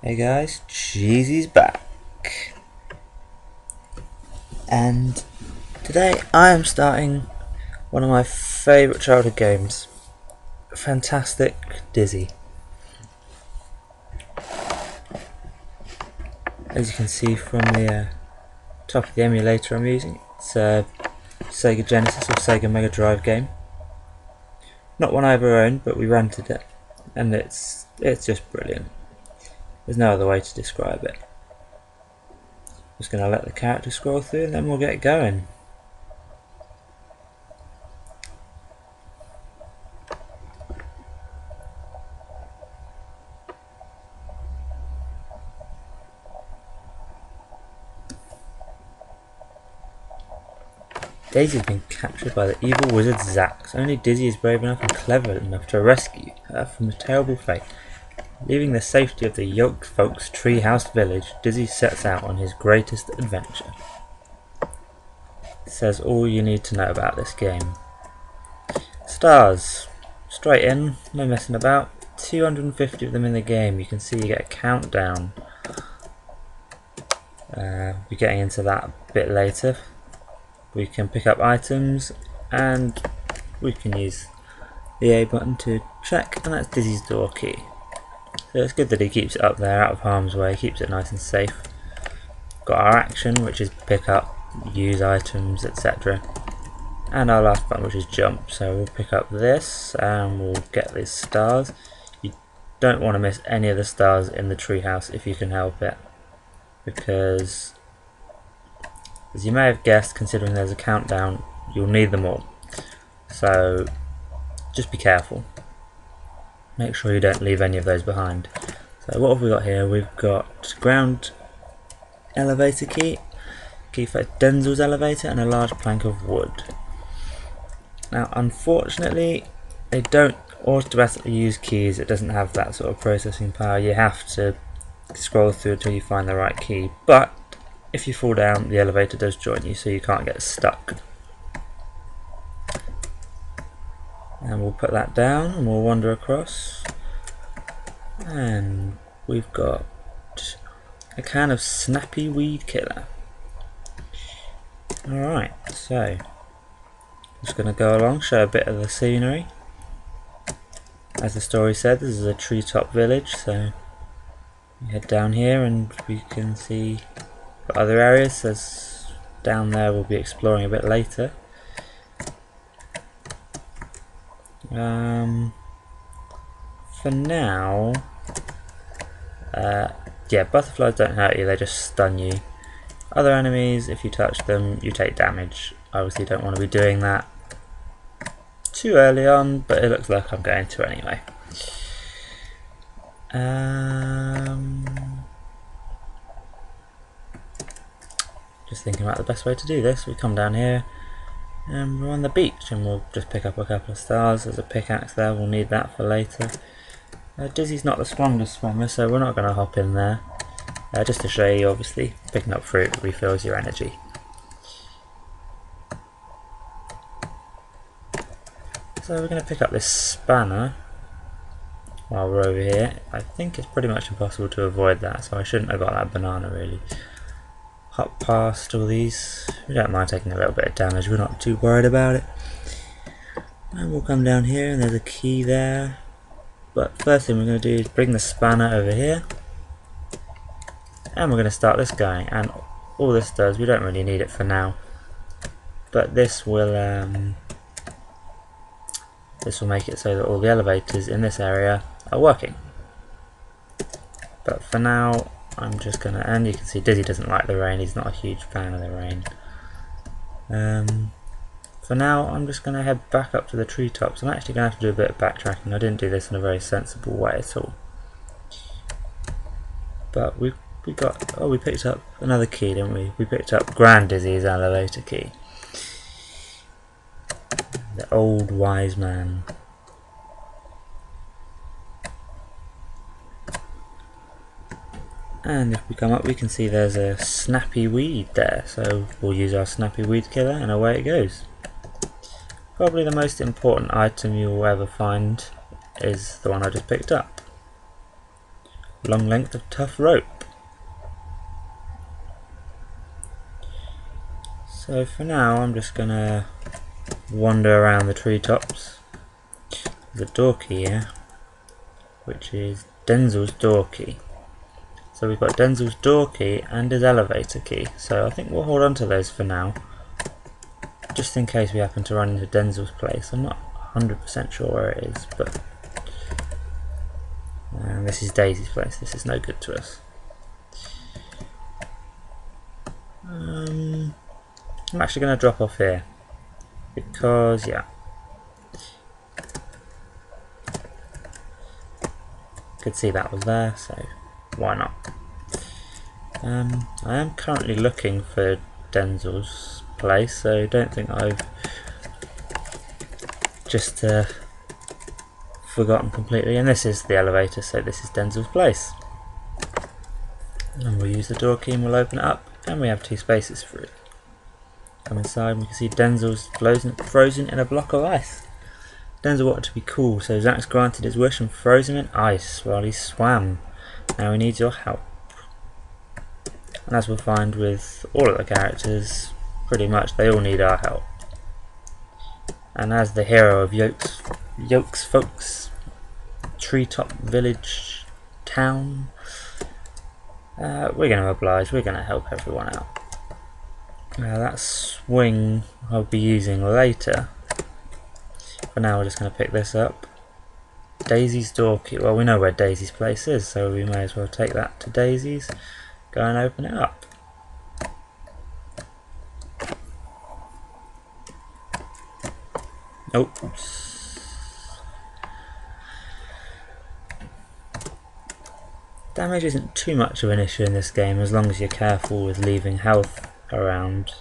Hey guys, Cheesy's back, and today I am starting one of my favourite childhood games, Fantastic Dizzy. As you can see from the top of the emulator I'm using, it's a Sega Genesis or Sega Mega Drive game. Not one I ever owned, but we rented it, and it's just brilliant. There's no other way to describe it. Just going to let the character scroll through and then we'll get going. Daisy has been captured by the evil wizard Zax. Only Dizzy is brave enough and clever enough to rescue her from a terrible fate. Leaving the safety of the yoked folks' treehouse village, Dizzy sets out on his greatest adventure. It says all you need to know about this game. Stars. Straight in, no messing about. 250 of them in the game. You can see you get a countdown. We'll be getting into that a bit later. We can pick up items and we can use the A button to check, and that's Dizzy's door key. So it's good that he keeps it up there out of harm's way, keeps it nice and safe. Got our action, which is pick up, use items, etc. And our last button, which is jump. So we'll pick up this and we'll get these stars. You don't want to miss any of the stars in the treehouse if you can help it, because as you may have guessed, considering there's a countdown, you'll need them all. So just be careful. Make sure you don't leave any of those behind. So what have we got here? We've got ground elevator key for Denzel's elevator, and a large plank of wood. Now unfortunately they don't automatically use keys. It doesn't have that sort of processing power. You have to scroll through until you find the right key, but if you fall down the elevator does join you, so you can't get stuck. And we'll put that down and we'll wander across, and we've got a can of snappy weed killer. Alright, so just going to go along, show a bit of the scenery. As the story said, this is a treetop village, so we head down here and we can see other areas. As down there we'll be exploring a bit later. For now, yeah, butterflies don't hurt you, they just stun you. Other enemies, if you touch them, you take damage. Obviously don't want to be doing that too early on, but it looks like I'm going to anyway. Just thinking about the best way to do this. We come down here and we're on the beach, and we'll just pick up a couple of stars. There's a pickaxe there, we'll need that for later. Dizzy's not the strongest swimmer, so we're not going to hop in there. Just to show you, obviously, picking up fruit refills your energy. So we're going to pick up this spanner while we're over here. I think it's pretty much impossible to avoid that, so I shouldn't have got that banana really. Hop past all these. We don't mind taking a little bit of damage, we're not too worried about it. And we'll come down here and there's a key there. But first thing we're going to do is bring the spanner over here. And we're going to start this going. And all this does, we don't really need it for now, but this will make it so that all the elevators in this area are working. But for now I'm just gonna, and you can see Dizzy doesn't like the rain, he's not a huge fan of the rain. For now I'm just gonna head back up to the treetops. I'm actually gonna have to do a bit of backtracking. I didn't do this in a very sensible way at all. But we got, oh, we picked up another key, didn't we? We picked up Grand Dizzy's elevator key. The old wise man. And if we come up we can see there's a snappy weed there, so we'll use our snappy weed killer and away it goes. Probably the most important item you'll ever find is the one I just picked up. long length of tough rope. So for now I'm just gonna wander around the treetops. There's a door key here, which is Denzel's door key. So we've got Denzel's door key and his elevator key, so I think we'll hold on to those for now, just in case we happen to run into Denzel's place. I'm not 100% sure where it is, but this is Daisy's place. This is no good to us. I'm actually going to drop off here because, yeah, could see that was there, so why not? I am currently looking for Denzel's place, so don't think I've just forgotten completely. And this is the elevator, so this is Denzel's place. And we'll use the door key and we'll open it up, and we have 2 spaces for it. Come inside and we can see Denzel's frozen in a block of ice. Denzel wanted to be cool, so Zack's granted his wish and froze him in ice while he swam. Now he needs your help. And as we'll find with all of the characters, pretty much they all need our help. And as the hero of Yolks Folks Treetop Village Town, we're going to oblige, we're going to help everyone out. Now that swing I'll be using later. For now we're just going to pick this up. Daisy's door key. Well, we know where Daisy's place is, so we may as well take that to Daisy's. Go and open it up. Oops. Damage isn't too much of an issue in this game as long as you're careful with leaving health around.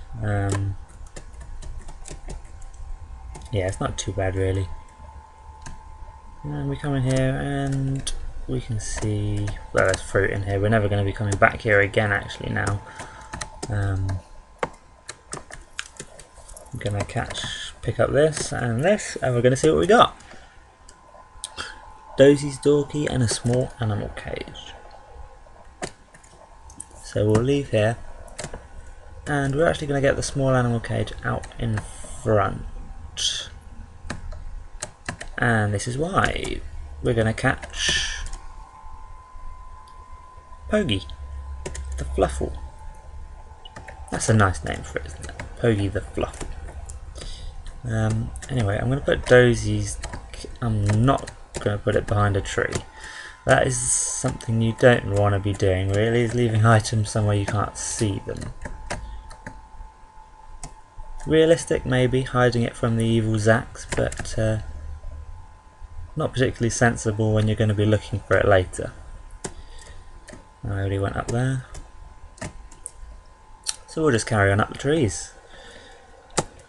Yeah, it's not too bad really. And we come in here and we can see, well, there's fruit in here. We're never going to be coming back here again actually now. I'm going to pick up this and this, and we're going to see what we got. Daisy's door key and a small animal cage. So we'll leave here, and we're actually going to get the small animal cage out in front. And this is why. We're going to catch Pogi the Fluffle. That's a nice name for it, isn't it? Pogi the Fluffle. Anyway, I'm going to put Daisy's. I'm not going to put it behind a tree. That is something you don't want to be doing really, is leaving items somewhere you can't see them. Realistic maybe, hiding it from the evil Zacks, but not particularly sensible when you're going to be looking for it later. I already went up there. So we'll just carry on up the trees.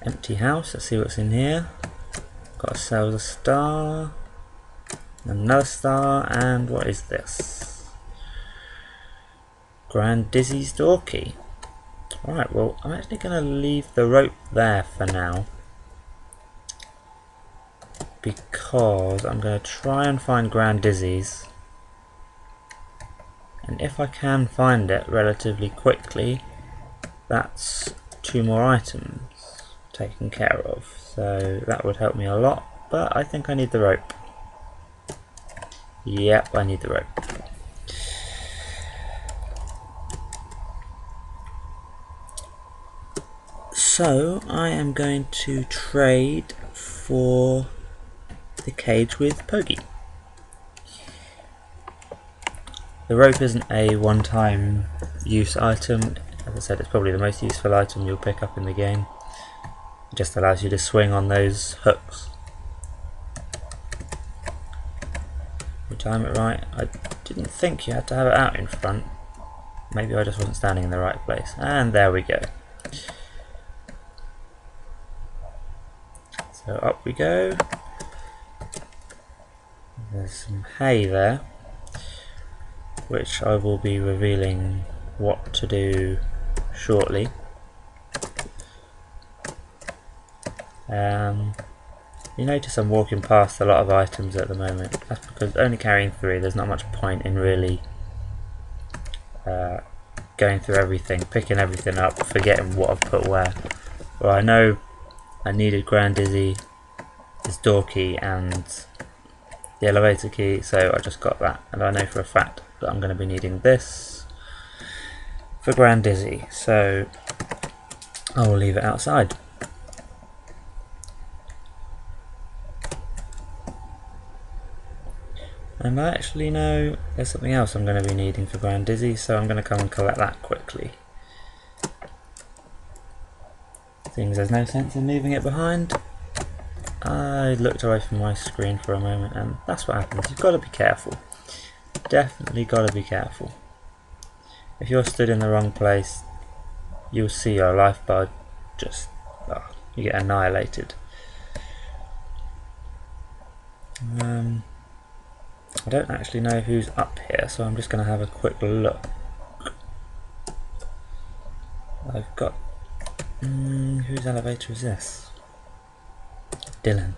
Empty house, let's see what's in here. Got ourselves a star, another star, and what is this? Grand Dizzy's door key. Alright, well I'm actually going to leave the rope there for now, because I'm going to try and find Grand Dizzy's, and if I can find it relatively quickly, that's 2 more items taken care of, so that would help me a lot, but I think I need the rope. Yep, I need the rope. So I am going to trade for the cage with Pogi. The rope isn't a one-time use item. As I said, it's probably the most useful item you'll pick up in the game. It just allows you to swing on those hooks. You time it right. I didn't think you had to have it out in front. Maybe I just wasn't standing in the right place. And there we go. So up we go. There's some hay there, which I will be revealing what to do shortly. You notice I'm walking past a lot of items at the moment. That's because only carrying 3, there's not much point in really going through everything, picking everything up, forgetting what I've put where. Well, I know I needed Grand Dizzy, this door key and the elevator key, so I just got that, and I know for a fact that I'm going to be needing this for Grand Dizzy, so I will leave it outside. And I actually know there's something else I'm going to be needing for Grand Dizzy, so I'm going to come and collect that quickly. Seems there's no sense in leaving it behind. I looked away from my screen for a moment, and that's what happens. You've got to be careful. Definitely got to be careful. If you're stood in the wrong place, you'll see your life bar just, you get annihilated. I don't actually know who's up here, so I'm just going to have a quick look. I've got... whose elevator is this? Dylan.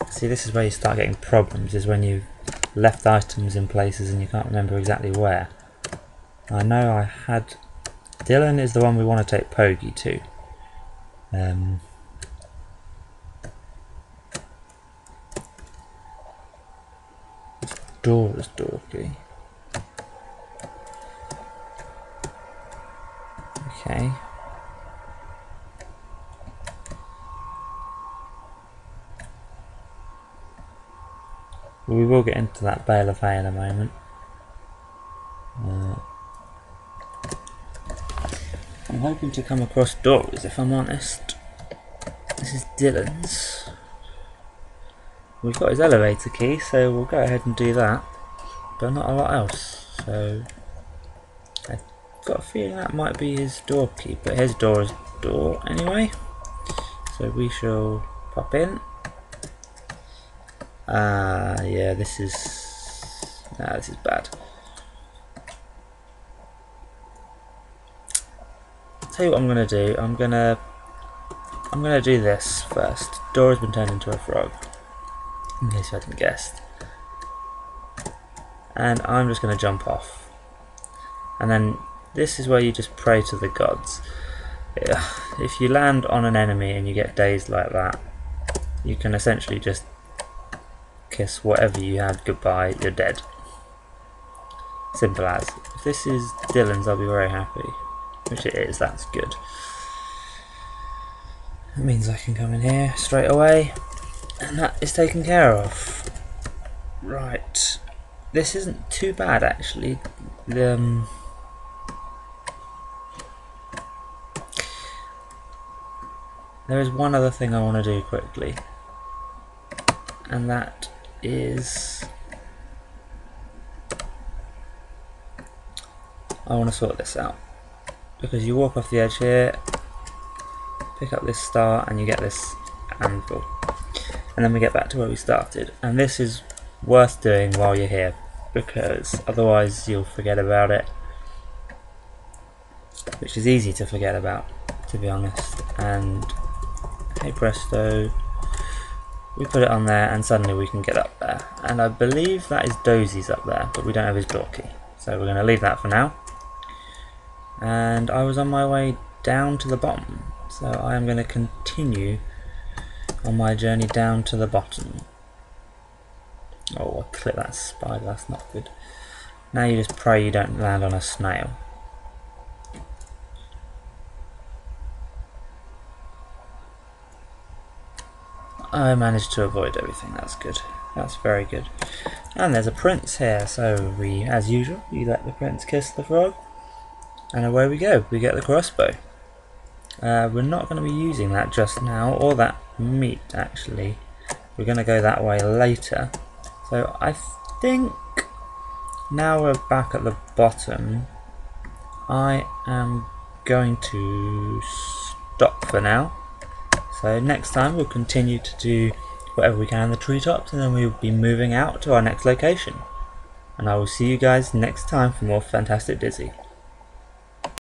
See, this is where you start getting problems, is when you've left items in places and you can't remember exactly where. I know I had... Dylan is the one we want to take Pogie to. Door is door key. Okay. We will get into that bale of hay in a moment. I'm hoping to come across doors, if I'm honest. This is Dylan's. We've got his elevator key, so we'll go ahead and do that. But not a lot else, so... I've got a feeling that might be his door key, but his door is door anyway. So we shall pop in. Yeah, this is... Nah, this is bad. Tell you what I'm gonna do. I'm gonna do this first. Door has been turned into a frog, in case you hadn't guessed. And I'm just gonna jump off. And then this is where you just pray to the gods. If you land on an enemy and you get dazed like that, you can essentially just kiss whatever you had goodbye, you're dead. Simple as. If this is Dylan's, I'll be very happy. Which it is, that's good. That means I can come in here straight away, and that is taken care of. Right. This isn't too bad actually. There is one other thing I want to do quickly, and that is I want to sort this out, because you walk off the edge here, pick up this star, and you get this anvil, and then we get back to where we started. And this is worth doing while you're here, because otherwise you'll forget about it, which is easy to forget about, to be honest. And hey presto, we put it on there and suddenly we can get up there. And I believe that is Dozie's up there, but we don't have his door key, so we're going to leave that for now. And I was on my way down to the bottom, so I am going to continue on my journey down to the bottom. Oh, I clipped that spider, that's not good. Now you just pray you don't land on a snail. I managed to avoid everything, that's good. That's very good. And there's a prince here, so we, as usual, you let the prince kiss the frog. And away we go, we get the crossbow. We're not going to be using that just now, or that meat actually. We're going to go that way later. So I think now we're back at the bottom, I am going to stop for now. So next time we'll continue to do whatever we can in the treetops, and then we'll be moving out to our next location. And I will see you guys next time for more Fantastic Dizzy.